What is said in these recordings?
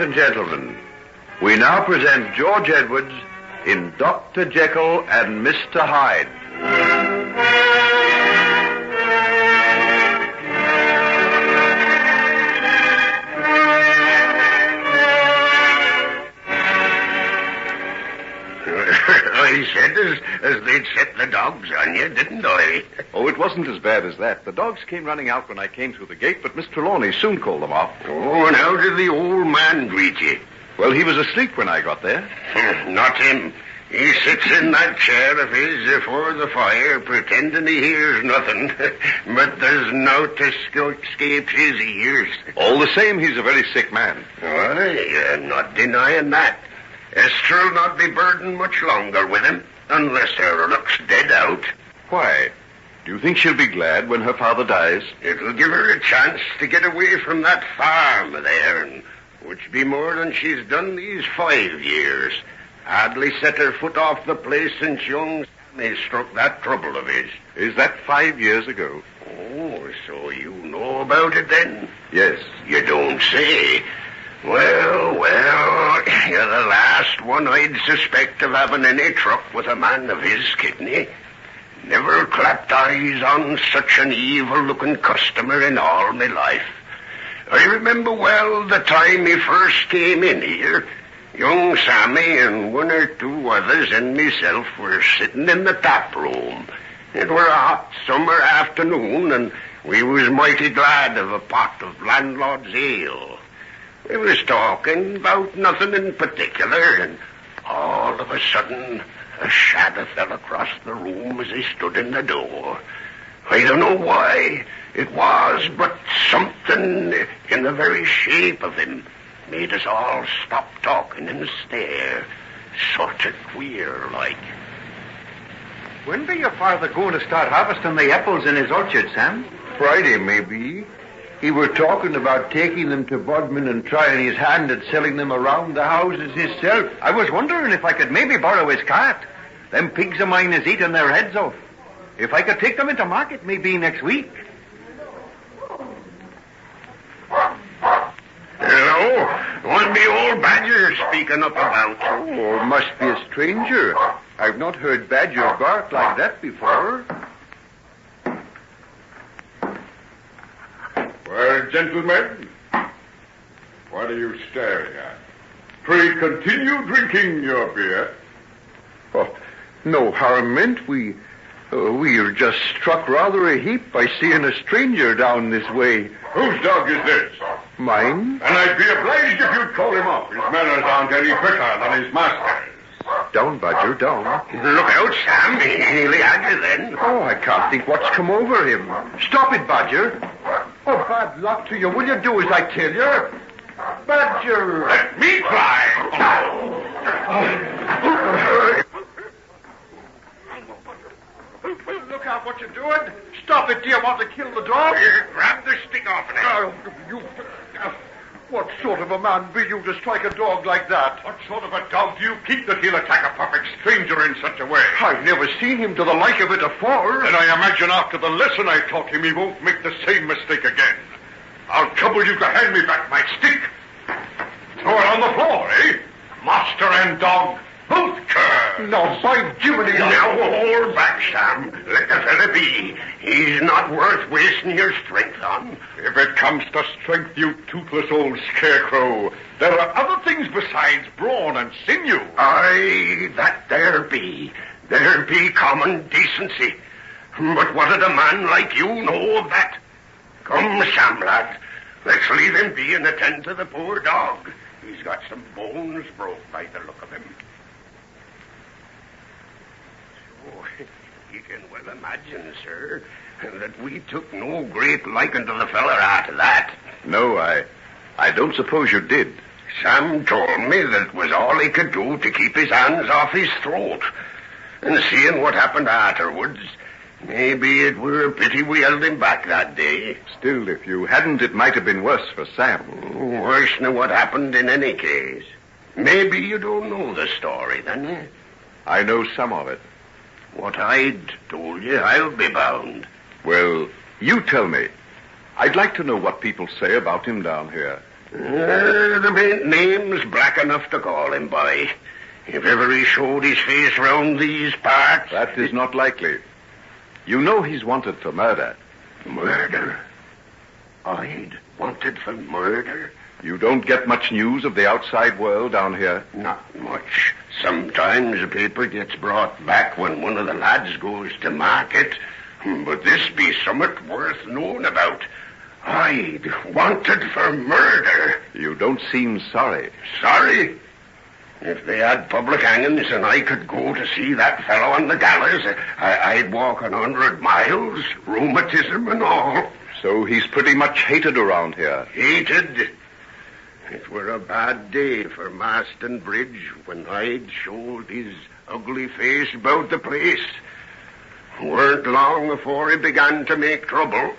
and gentlemen, we now present George Edwards in Dr. Jekyll and Mr. Hyde. I said as they'd set the dogs on you, didn't I? Oh, it wasn't as bad as that. The dogs came running out when I came through the gate, but Miss Trelawney soon called them off. Oh, and how did the old man greet you? Well, he was asleep when I got there. Not him. He sits in that chair of his before the fire, pretending he hears nothing. But there's nought escapes his ears. All the same, he's a very sick man. I'm not denying that. Esther'll not be burdened much longer with him, unless her looks dead out. Why? Do you think she'll be glad when her father dies? It'll give her a chance to get away from that farm there, and which be more than she's done these 5 years. Hardly set her foot off the place since young Sammy struck that trouble of his. Is that 5 years ago? Oh, so you know about it then? Yes. You don't say. Well, you're the last one I'd suspect of having any truck with a man of his kidney. Never clapped eyes on such an evil-looking customer in all my life. I remember well the time he first came in here. Young Sammy and 1 or 2 others and myself were sitting in the tap room. It were a hot summer afternoon, and we was mighty glad of a pot of landlord's ale. We was talking about nothing in particular, and all of a sudden a shadow fell across the room as he stood in the door. I don't know why it was, but something in the very shape of him made us all stop talking and stare. Sort of queer, like. When be your father going to start harvesting the apples in his orchard, Sam? Friday, maybe. He were talking about taking them to Bodmin and trying his hand at selling them around the houses himself. I was wondering if I could maybe borrow his cart. Them pigs of mine is eating their heads off. If I could take them into market maybe next week. Hello? What be old Badger speaking up about? Oh, must be a stranger. I've not heard Badger bark like that before. Well, gentlemen, what are you staring at? Pray continue drinking your beer. Oh, no harm meant. We are just struck rather a heap by seeing a stranger down this way. Whose dog is this? Mine? And I'd be obliged if you'd call him off. His manners aren't any better than his master's. Down, Badger, down. Look out, Sam. He nearly had you then. Oh, I can't think what's come over him. Stop it, Badger. Oh, bad luck to you. Will you do as I tell you? Badger! Let me try. Look out what you're doing. Stop it. Do you want to kill the dog? Grab the stick off it. What sort of a man be you to strike a dog like that? What sort of a dog do you keep that he'll attack a perfect stranger in such a way? I've never seen him to the like of it afore. And I imagine after the lesson I taught him, he won't make the same mistake again. I'll trouble you to hand me back my stick. Throw it on the floor, eh? Master and dog, both curse. No, by Jiminy. Now hold back, Sam. Let the fella be. He's not worth wasting your strength on. If it comes to strength, you toothless old scarecrow, there are other things besides brawn and sinew. Aye, that there be. There be common decency. But what did a man like you know of that? Come, Sam, lad. Let's leave him be and attend to the poor dog. He's got some bones broke by the look of him. So, you can well imagine, sir, that we took no great liking to the feller after that. No, I don't suppose you did. Sam told me that it was all he could do to keep his hands off his throat. And seeing what happened afterwards, maybe it were a pity we held him back that day. Still, if you hadn't, it might have been worse for Sam. Worse than what happened in any case. Maybe you don't know the story, then, eh? I know some of it. What I'd told you, I'll be bound. Well, you tell me. I'd like to know what people say about him down here. The main name's black enough to call him by. If ever he showed his face round these parts... That is not likely. You know he's wanted for murder. Murder? Hyde wanted for murder? You don't get much news of the outside world down here? Not much. Sometimes a paper gets brought back when one of the lads goes to market. But this be somewhat worth knowing about. Hyde wanted for murder. You don't seem sorry. Sorry? If they had public hangings and I could go to see that fellow on the gallows, I'd walk 100 miles, rheumatism and all. So he's pretty much hated around here. Hated? It were a bad day for Marston Bridge when Hyde showed his ugly face about the place. Weren't long before he began to make trouble.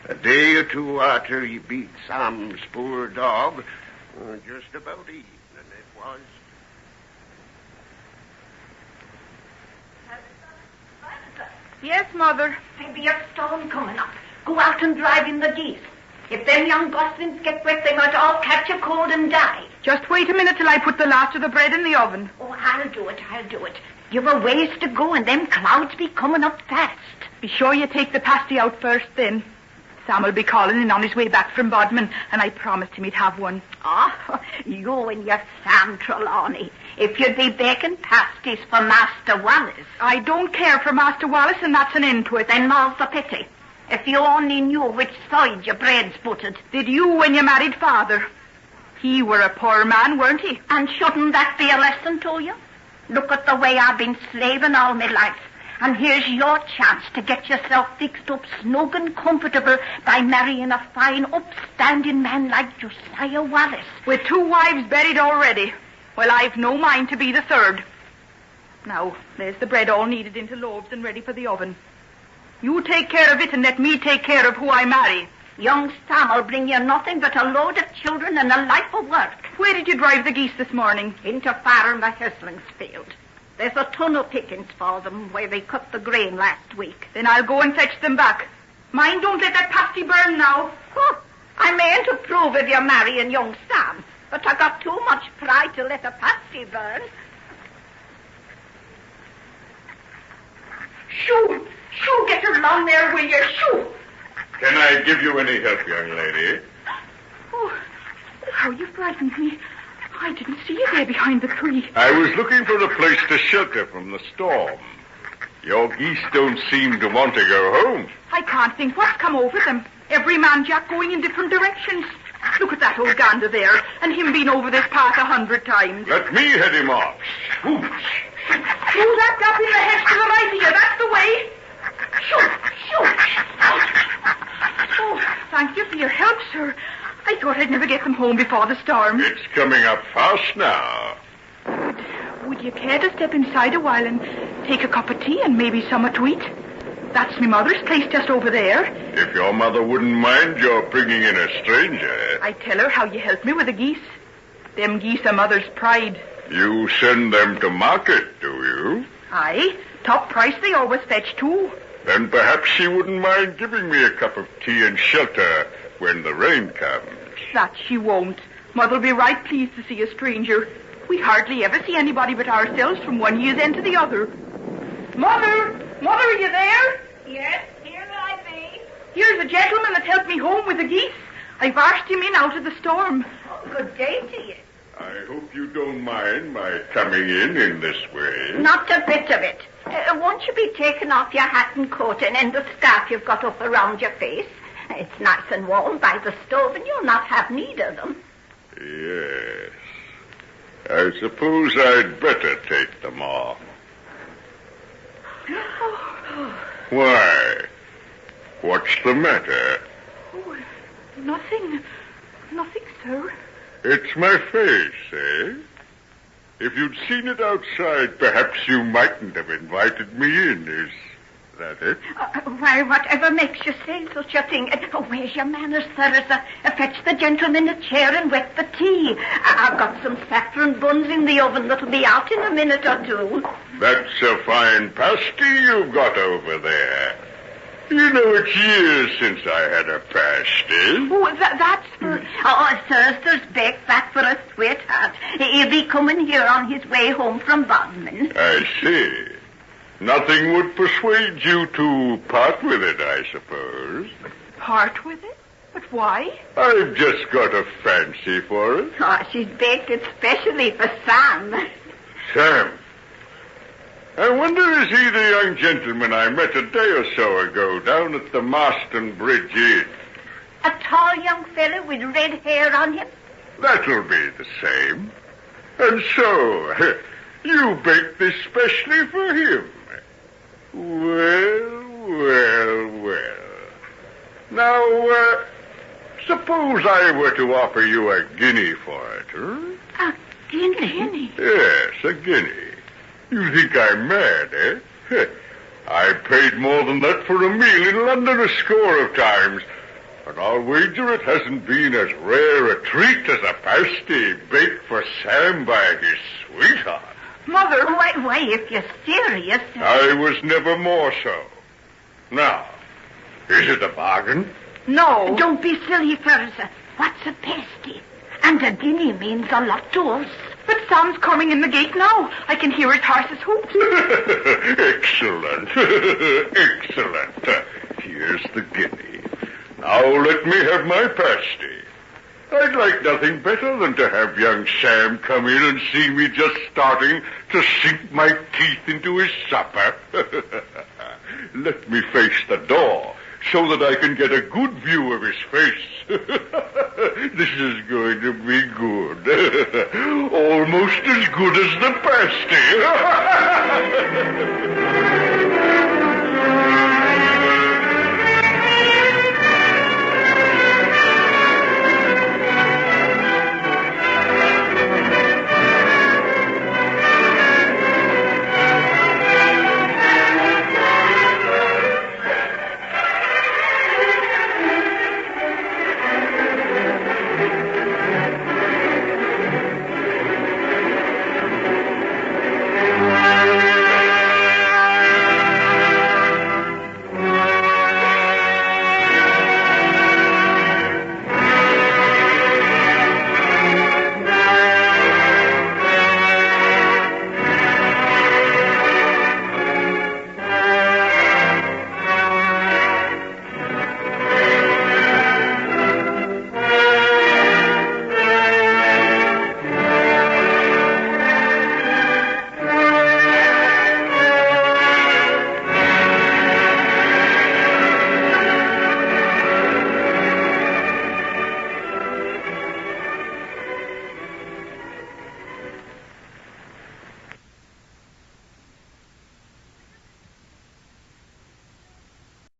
A day or two after he beat Sam's poor dog, just about evening it was. Yes, Mother. There'll be a storm coming up. Go out and drive in the geese. If them young goslings get wet, they might all catch a cold and die. Just wait a minute till I put the last of the bread in the oven. Oh, I'll do it. You've a ways to go, and them clouds be coming up fast. Be sure you take the pasty out first, then. Sam will be calling in on his way back from Bodmin, and I promised him he'd have one. Oh, you and your Sam Trelawney. If you'd be baking pasties for Master Wallace. I don't care for Master Wallace, and that's an end to it. Then more's the pity. If you only knew which side your bread's buttered. Did you when you married Father? He were a poor man, weren't he? And shouldn't that be a lesson to you? Look at the way I've been slaving all my life. And here's your chance to get yourself fixed up snug and comfortable by marrying a fine, upstanding man like Josiah Wallace. With 2 wives buried already. Well, I've no mind to be the third. Now, there's the bread all kneaded into loaves and ready for the oven. You take care of it and let me take care of who I marry. Young Sam will bring you nothing but a load of children and a life of work. Where did you drive the geese this morning? Into Farron the Hesling's field. There's a ton of pickings for them where they cut the grain last week. Then I'll go and fetch them back. Mind, don't let that pasty burn now. Huh. I mayn't approve of your marrying young Sam, but I got too much pride to let a pasty burn. Shoo! Shoo, get her along there, will you? Shoo! Can I give you any help, young lady? Oh, how you frightened me. I didn't see you there behind the tree. I was looking for a place to shelter from the storm. Your geese don't seem to want to go home. I can't think what's come over them. Every man jack going in different directions. Look at that old gander there, and him been over this path 100 times. Let me head him off. Through that gap in the hedge to the right of you, that's the way. Oh, thank you for your help, sir. I thought I'd never get them home before the storm. It's coming up fast now. Would you care to step inside a while and take a cup of tea and maybe something to eat? That's my mother's place just over there. If your mother wouldn't mind your bringing in a stranger. I tell her how you helped me with the geese. Them geese are mother's pride. You send them to market, do you? Aye. Top price they always fetch, too. Then perhaps she wouldn't mind giving me a cup of tea and shelter when the rain comes. That she won't. Mother'll be right pleased to see a stranger. We hardly ever see anybody but ourselves from one year's end to the other. Mother! Mother, are you there? Yes, here I be. Here's a gentleman that helped me home with the geese. I've asked him in out of the storm. Oh, good day to you. I hope you don't mind my coming in this way. Not a bit of it. Won't you be taking off your hat and coat and the scarf you've got up around your face? It's nice and warm by the stove, and you'll not have need of them. Yes. I suppose I'd better take them off. Why? What's the matter? Oh, nothing. Nothing, sir. It's my face, eh? If you'd seen it outside, perhaps you mightn't have invited me in. Is that it? Why, whatever makes you say such a thing? Where's your manners, sir? Fetch the gentleman a chair and wet the tea. I've got some saffron buns in the oven that'll be out in a minute or two. That's a fine pasty you've got over there. You know, it's years since I had a pasty. Oh, that's for... Oh, Sister's back for a sweetheart. He'll be coming here on his way home from Bodmin. I see. Nothing would persuade you to part with it, I suppose. Part with it? But why? I've just got a fancy for it. Oh, she's baked it specially for Sam. Sam. I wonder is he the young gentleman I met a day or so ago down at the Marston Bridge Inn? A tall young fellow with red hair on him? That'll be the same. And so, you baked this specially for him. Well. Now, suppose I were to offer you a guinea for it, huh? A guinea? Yes, a guinea. You think I'm mad, eh? I paid more than that for a meal in London a score of times. And I'll wager it hasn't been as rare a treat as a pasty baked for Sam by his sweetheart. Mother... Why, if you're serious... I was never more so. Now, is it a bargain? No. Don't be silly, fellas. What's a pasty? And a guinea means a lot to us. But Sam's coming in the gate now. I can hear his horse's hoofs. Excellent. Excellent. Here's the guinea. Now let me have my pasty. I'd like nothing better than to have young Sam come in and see me just starting to sink my teeth into his supper. Let me face the door so that I can get a good view of his face. This is going to be good. Almost as good as the pasty.